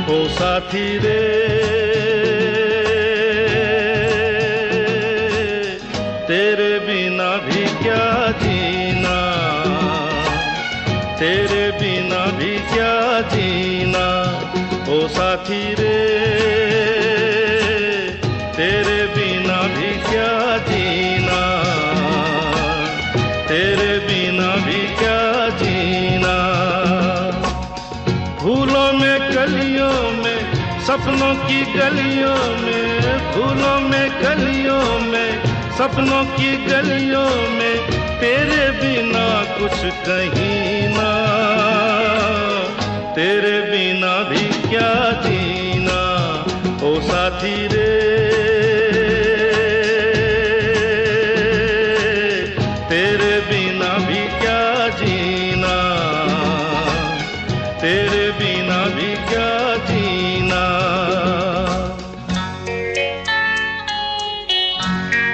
ओ साथी रे, तेरे बिना भी क्या जीना, तेरे बिना भी क्या जीना। ओ साथी रे, तेरे बिना भी क्या जीना, तेरे बिना भी क्या जीना। फूलों में कलियों में, सपनों की गलियों में, फूलों में कलियों में, सपनों की गलियों में, तेरे बिना कुछ कहीं ना, तेरे बिना भी क्या जीना। ओ साथी रे, तेरे बिना भी क्या जीना, तेरे बिना